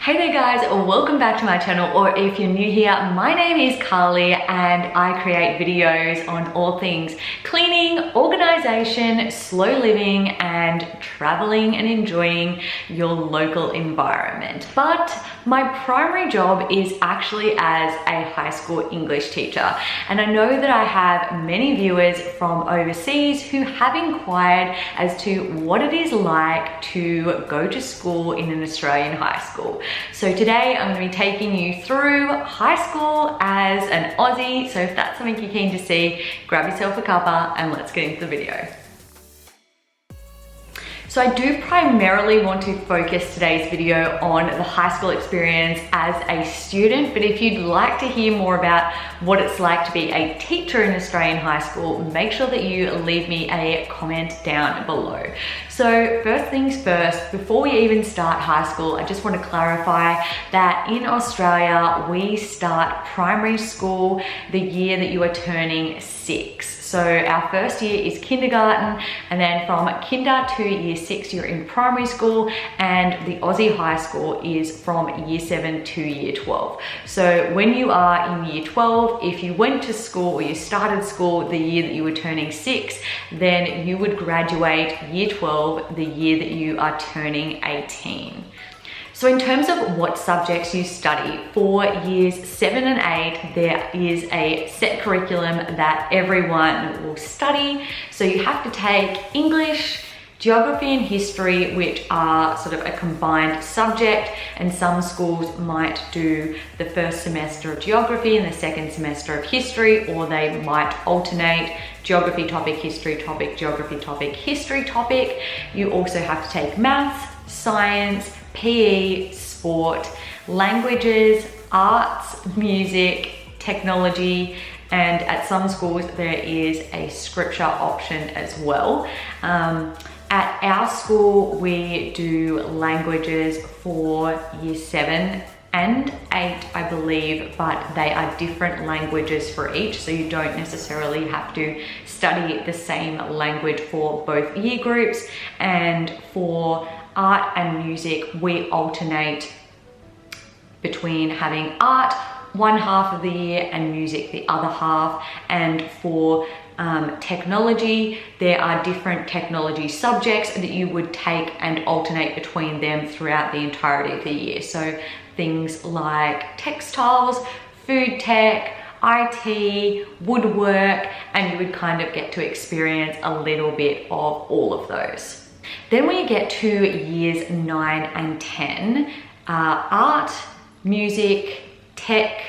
Hey there guys, welcome back to my channel, or if you're new here, my name is Carly and I create videos on all things cleaning, organization, slow living, and traveling and enjoying your local environment. But my primary job is actually as a high school English teacher, and I know that I have many viewers from overseas who have inquired as to what it is like to go to school in an Australian high school. So today I'm going to be taking you through high school as an Aussie. So if that's something you're keen to see, grab yourself a cuppa and let's get into the video. So I do primarily want to focus today's video on the high school experience as a student, but if you'd like to hear more about what it's like to be a teacher in Australian high school, make sure that you leave me a comment down below. So first things first, before we even start high school, I just want to clarify that in Australia, we start primary school the year that you are turning 6. So our first year is kindergarten, and then from kinder to year 6, you're in primary school, and the Aussie high school is from year 7 to year 12. So when you are in year 12, if you went to school or you started school the year that you were turning 6, then you would graduate year 12 the year that you are turning 18. So in terms of what subjects you study, for years 7 and 8, there is a set curriculum that everyone will study. So you have to take English, geography and history, which are sort of a combined subject, and some schools might do the first semester of geography and the second semester of history, or they might alternate geography topic, history topic, geography topic, history topic. You also have to take maths, science, PE, sport, languages, arts, music, technology, and at some schools there is a scripture option as well. At our school, we do languages for year 7 and 8, I believe, but they are different languages for each, so you don't necessarily have to study the same language for both year groups. And for art and music, we alternate between having art one half of the year and music the other half. And for technology, there are different technology subjects that you would take and alternate between them throughout the entirety of the year. So things like textiles, food tech, IT, woodwork, and you would kind of get to experience a little bit of all of those. Then when you get to years 9 and 10, art, music, tech,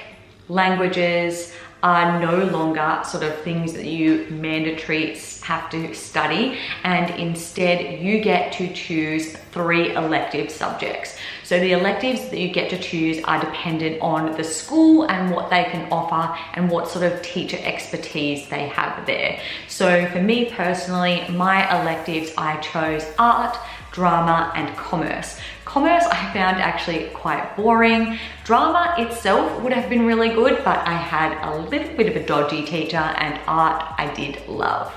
languages are no longer sort of things that you mandatory have to study, and instead you get to choose 3 elective subjects. So the electives that you get to choose are dependent on the school and what they can offer and what sort of teacher expertise they have there. So for me personally, my electives, I chose art, drama, and commerce. Commerce I found actually quite boring. Drama itself would have been really good, but I had a little bit of a dodgy teacher, and art I did love.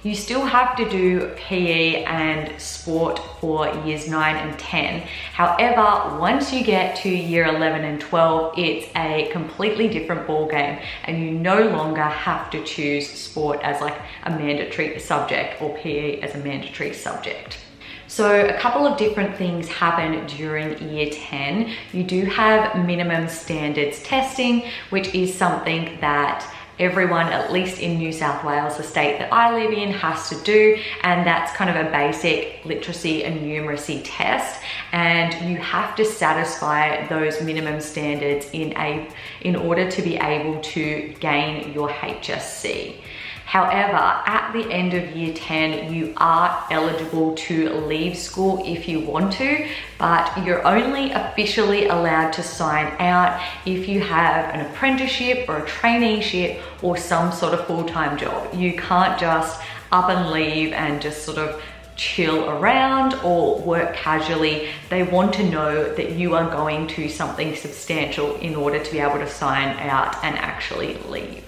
You still have to do PE and sport for years 9 and 10. However, once you get to year 11 and 12, it's a completely different ballgame, and you no longer have to choose sport as like a mandatory subject or PE as a mandatory subject. So a couple of different things happen during year 10. You do have minimum standards testing, which is something that everyone, at least in New South Wales, the state that I live in, has to do, and that's kind of a basic literacy and numeracy test, and you have to satisfy those minimum standards in order to be able to gain your HSC. However, at the end of year 10, you are eligible to leave school if you want to, but you're only officially allowed to sign out if you have an apprenticeship or a traineeship or some sort of full-time job. You can't just up and leave and just sort of chill around or work casually. They want to know that you are going to something substantial in order to be able to sign out and actually leave.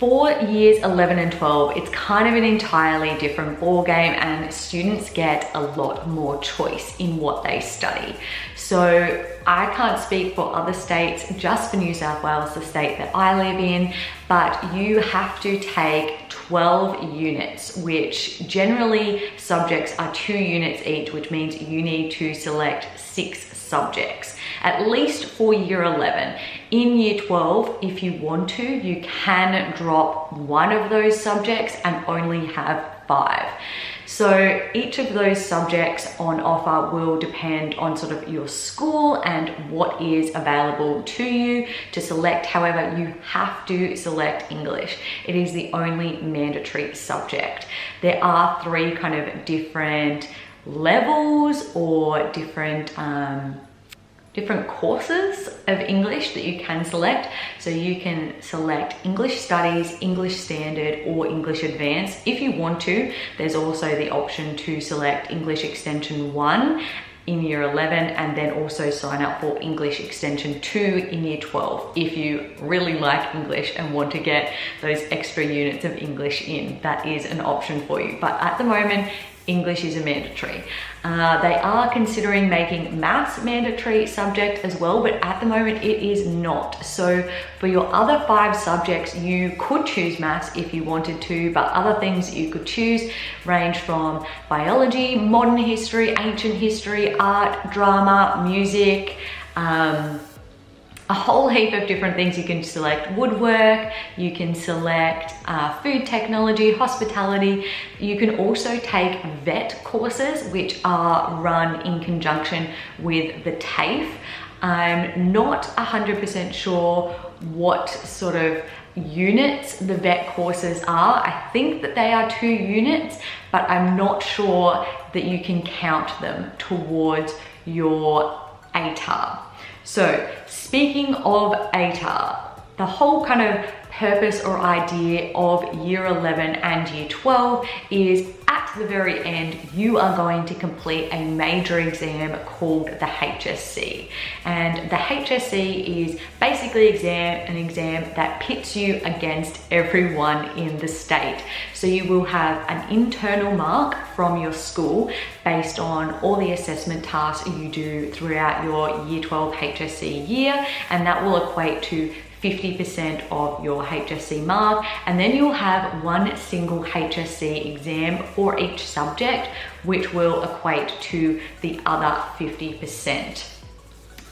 For years 11 and 12, it's kind of an entirely different ballgame, and students get a lot more choice in what they study. So I can't speak for other states, just for New South Wales, the state that I live in, but you have to take 12 units, which generally subjects are 2 units each, which means you need to select 6 subjects, at least for year 11. In year 12, if you want to, you can drop one of those subjects and only have 5. So each of those subjects on offer will depend on sort of your school and what is available to you to select. However, you have to select English. It is the only mandatory subject. There are 3 kind of different levels or different courses of English that you can select. So you can select English Studies, English Standard, or English Advanced. If you want to, there's also the option to select English Extension 1 in year 11 and then also sign up for English Extension 2 in year 12 if you really like English and want to get those extra units of English in. That is an option for you. But at the moment, English is a mandatory. They are considering making maths mandatory subject as well, but at the moment it is not. So for your other 5 subjects, you could choose maths if you wanted to, but other things you could choose range from biology, modern history, ancient history, art, drama, music, a whole heap of different things. You can select woodwork, you can select food technology, hospitality. You can also take vet courses, which are run in conjunction with the TAFE. I'm not 100% sure what sort of units the vet courses are. I think that they are 2 units, but I'm not sure that you can count them towards your ATAR. So speaking of ATAR, the whole kind of purpose or idea of year 11 and year 12 is at the very end, you are going to complete a major exam called the HSC. And the HSC is basically an exam that pits you against everyone in the state. So you will have an internal mark from your school based on all the assessment tasks you do throughout your year 12 HSC year, and that will equate to 50% of your HSC mark, and then you'll have one single HSC exam for each subject, which will equate to the other 50%.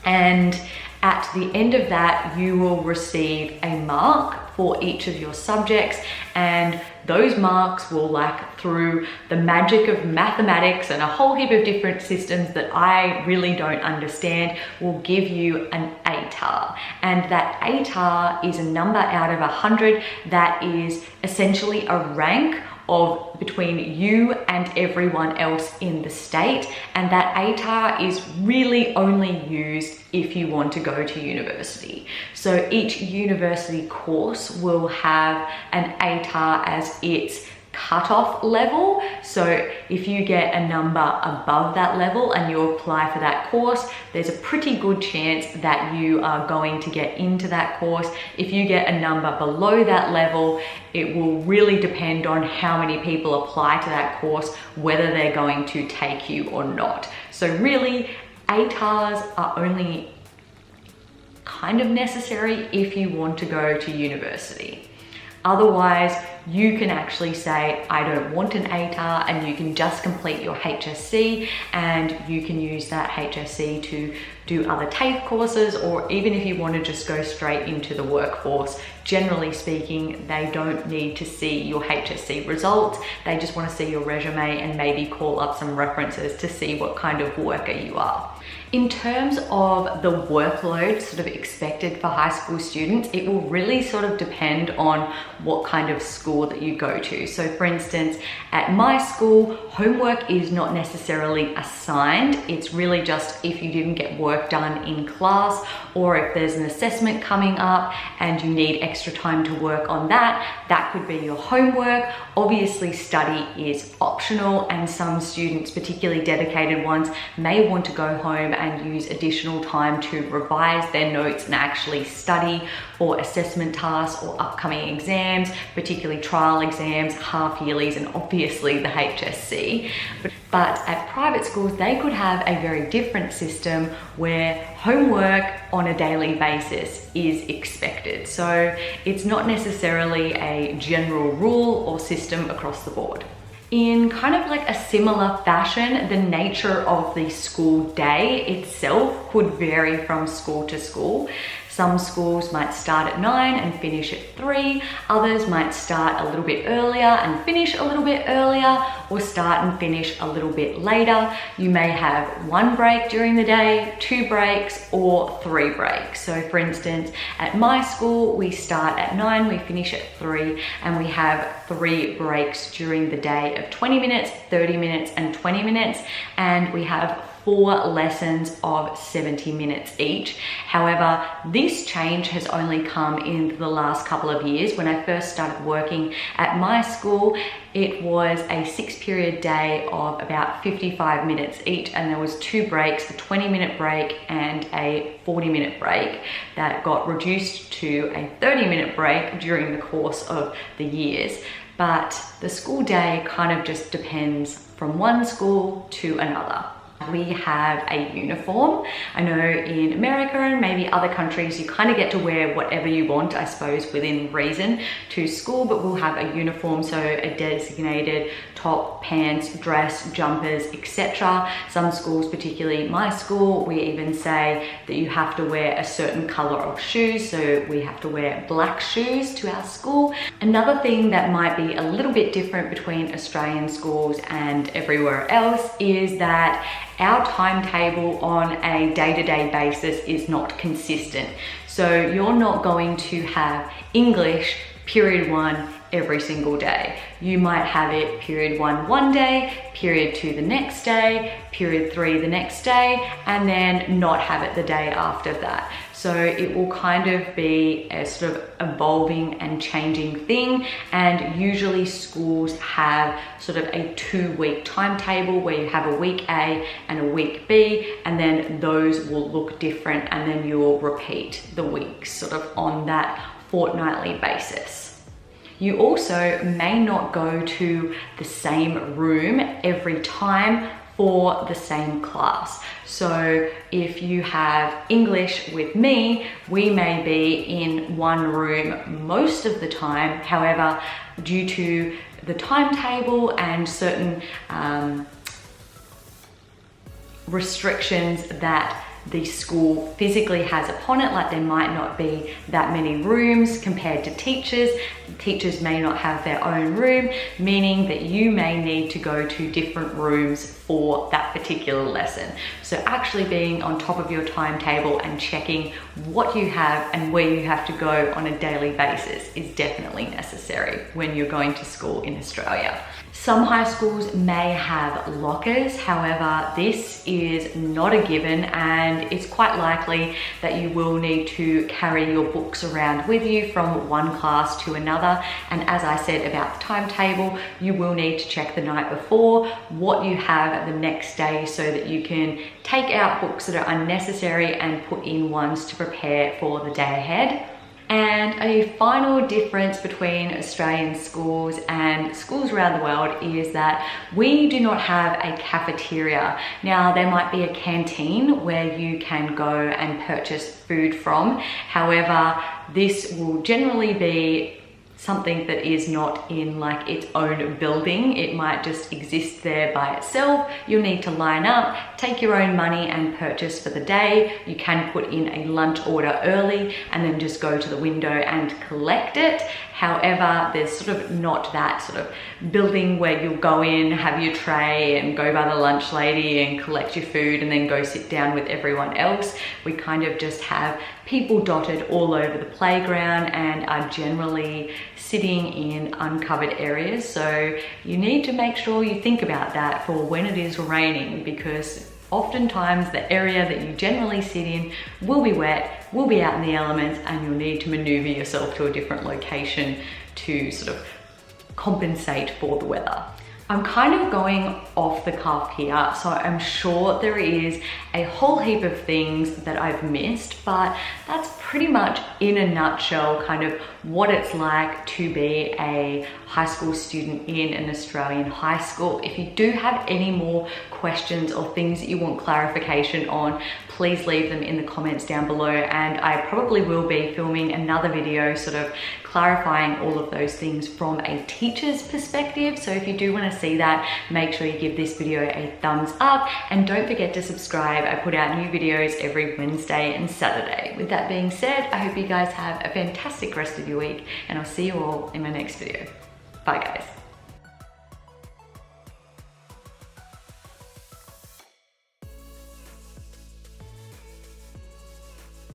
And at the end of that, you will receive a mark for each of your subjects, and those marks will, like through the magic of mathematics and a whole heap of different systems that I really don't understand, will give you an ATAR. And that ATAR is a number out of 100 that is essentially a rank of between you and everyone else in the state, and that ATAR is really only used if you want to go to university. So each university course will have an ATAR as its cutoff level. So if you get a number above that level and you apply for that course, there's a pretty good chance that you are going to get into that course. If you get a number below that level, it will really depend on how many people apply to that course, whether they're going to take you or not. So really, ATARs are only kind of necessary if you want to go to university. Otherwise, you can actually say, I don't want an ATAR, and you can just complete your HSC, and you can use that HSC to do other TAFE courses, or even if you want to just go straight into the workforce. Generally speaking, they don't need to see your HSC results. They just want to see your resume and maybe call up some references to see what kind of worker you are. In terms of the workload sort of expected for high school students, it will really sort of depend on what kind of school that you go to. So for instance, at my school, homework is not necessarily assigned. It's really just if you didn't get work work done in class, or if there's an assessment coming up and you need extra time to work on that, that could be your homework. Obviously, study is optional, and some students, particularly dedicated ones, may want to go home and use additional time to revise their notes and actually study for assessment tasks or upcoming exams, particularly trial exams, half yearlies, and obviously the HSC. But at private schools, they could have a very different system where homework on a daily basis is expected. So it's not necessarily a general rule or system across the board. In kind of like a similar fashion, the nature of the school day itself could vary from school to school. Some schools might start at 9 and finish at 3. Others might start a little bit earlier and finish a little bit earlier, or start and finish a little bit later. You may have 1 break during the day, 2 breaks, or 3 breaks. So for instance, at my school, we start at 9, we finish at 3, and we have 3 breaks during the day of 20 minutes, 30 minutes, and 20 minutes. And we have 4 lessons of 70 minutes each. However, this change has only come in the last couple of years. When I first started working at my school, it was a 6-period day of about 55 minutes each, and there was 2 breaks, a 20-minute break and a 40-minute break that got reduced to a 30-minute break during the course of the years. But the school day kind of just depends from one school to another. We have a uniform. I know in America and maybe other countries, you kind of get to wear whatever you want, I suppose, within reason to school, but we'll have a uniform, so a designated top, pants, dress, jumpers, etc. Some schools, particularly my school, we even say that you have to wear a certain color of shoes, so we have to wear black shoes to our school. Another thing that might be a little bit different between Australian schools and everywhere else is that our timetable on a day-to-day basis is not consistent. So you're not going to have English period 1 every single day. You might have it period 1 one day, period 2 the next day, period 3 the next day, and then not have it the day after that. So it will kind of be a sort of evolving and changing thing. And usually schools have sort of a 2-week timetable where you have a week A and a week B, and then those will look different, and then you'll repeat the weeks sort of on that fortnightly basis. You also may not go to the same room every time for the same class. So if you have English with me, we may be in one room most of the time. However, due to the timetable and certain restrictions that the school physically has upon it, like there might not be that many rooms compared to teachers. Teachers may not have their own room, meaning that you may need to go to different rooms for that particular lesson. So actually being on top of your timetable and checking what you have and where you have to go on a daily basis is definitely necessary when you're going to school in Australia. Some high schools may have lockers, however, this is not a given, and it's quite likely that you will need to carry your books around with you from one class to another. And as I said about the timetable, you will need to check the night before what you have the next day so that you can take out books that are unnecessary and put in ones to prepare for the day ahead. And a final difference between Australian schools and schools around the world is that we do not have a cafeteria. Now, there might be a canteen where you can go and purchase food from. However, this will generally be something that is not in like its own building. It might just exist there by itself. You'll need to line up, take your own money and purchase for the day. You can put in a lunch order early and then just go to the window and collect it. However, there's sort of not that sort of building where you'll go in, have your tray and go by the lunch lady and collect your food and then go sit down with everyone else. We kind of just have people dotted all over the playground and are generally sitting in uncovered areas. So you need to make sure you think about that for when it is raining, because oftentimes the area that you generally sit in will be wet, will be out in the elements, and you'll need to maneuver yourself to a different location to sort of compensate for the weather. I'm kind of going off the cuff here, so I'm sure there is a whole heap of things that I've missed, but that's pretty much in a nutshell kind of what it's like to be a high school student in an Australian high school. If you do have any more questions or things that you want clarification on, please leave them in the comments down below, and I probably will be filming another video sort of clarifying all of those things from a teacher's perspective. So if you do want to see that, make sure you give this video a thumbs up, and don't forget to subscribe. I put out new videos every Wednesday and Saturday. With that being said, I hope you guys have a fantastic rest of your week, and I'll see you all in my next video. Bye guys.